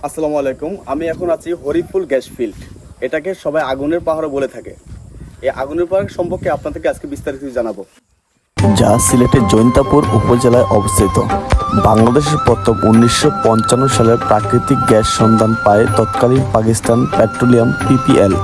আসসালামু আলাইকুম। আমি এখন আছি হরিপুর গ্যাস ফিল্ড। এটাকে সবাই আগুনের পাহাড় বলে থাকে। এই আগুনের পাহাড় সম্পর্কে আপনাদেরকে আজকে বিস্তারিত জানাবো। যা সিলেটের জৈন্তাপুর উপজেলায় অবস্থিত। বাংলাদেশের প্রথম 1955 সালে প্রাকৃতিক গ্যাস সন্ধান পায় তৎকালীন পাকিস্তান পেট্রোলিয়াম পিপিএল।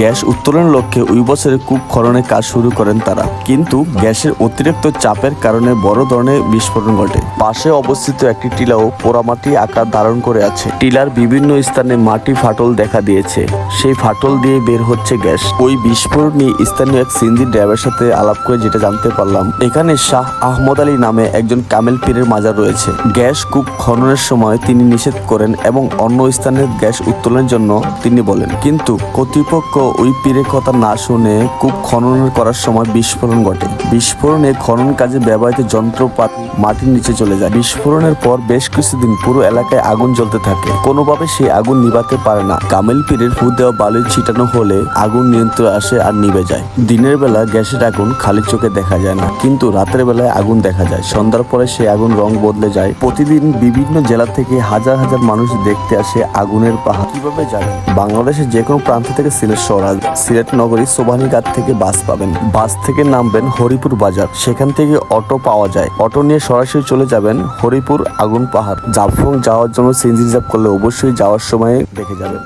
গ্যাস উত্তোলনের লক্ষ্যে ওই বছরে কূপ খননের কাজ শুরু করেন তারা, কিন্তু গ্যাসের অতিরিক্ত চাপের কারণে বড় ধরনের বিস্ফোরণ ঘটে। পাশে অবস্থিত একটি টিলাও পোড়ামাটি আকার ধারণ করে আছে। টিলার বিভিন্ন স্থানে মাটি ফাটল দেখা দিয়েছে, সেই ফাটল দিয়ে বের হচ্ছে গ্যাস। ওই বিস্ফোরণ নিয়ে স্থানীয় এক সিএনজি ড্রাইভারের সাথে আলাপ করে যেটা জানতে পারলাম, এখানে শাহ আহমদ আলী নামে একজন কামেল পীরের মাজার রয়েছে। গ্যাস কূপ খননের সময় তিনি নিষেধ করেন এবং অন্য স্থানে গ্যাস উত্তোলনের জন্য তিনি বলেন, কিন্তু কর্তৃপক্ষ ওই পীরের কথা না শুনে কূপ খনন করার সময় বিস্ফোরণ ঘটে। বিস্ফোরণে খনন কাজে ব্যবহৃত যন্ত্রপাতি মাটির নিচে চলে যায়। বিস্ফোরণের পর বেশ কিছুদিন পুরো এলাকায় আগুন জ্বলতে থাকে। কোনোভাবে সেই আগুন নিভাতে পারে না। কামেল পীরের ফু দেওয়া বালু ছিটানো হলে আগুন নিয়ন্ত্রণে আসে আর নিভে যায়। দিনের বেলা গ্যাসের আগুন খালি চোখে দেখা যায় না, কিন্তু রাতের বেলায় আগুন দেখা যায়। সন্ধ্যার পরে সেই আগুন রং বদলে যায়। প্রতিদিন বিভিন্ন জেলা থেকে হাজার হাজার মানুষ দেখতে আসে আগুনের পাহাড়। কিভাবে যাবেন? বাংলাদেশের যে কোনো প্রান্ত থেকে সিলেট শহর আসবেন। সিলেট নগরী সোবানীঘাট থেকে বাস পাবেন। বাস থেকে নামবেন হরিপুর বাজার, সেখান থেকে অটো পাওয়া যায়। অটো নিয়ে সরাসরি চলে যাবেন হরিপুর আগুন পাহাড়। জাফলং যাওয়ার জন্য সিএনজি রিজার্ভ করলে অবশ্যই যাওয়ার সময় দেখে যাবেন।